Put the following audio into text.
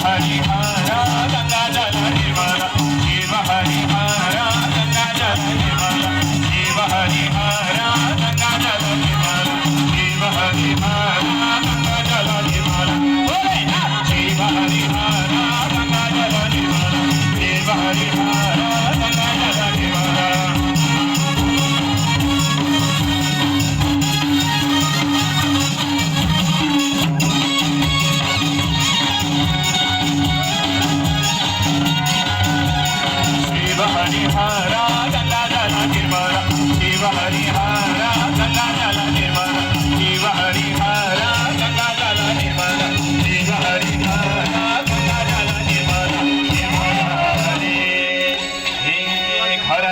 हरिहरा गंगा जल निर्मला शिव हरिहरा गंगा जल निर्मला शिव हरिहरा गंगा जल निर्मला शिव हरिहरा गंगा जल निर्मला शिव हरिहरा गंगा जल निर्मला शिव हरिहरा गंगा जल निर्मला हरिहरा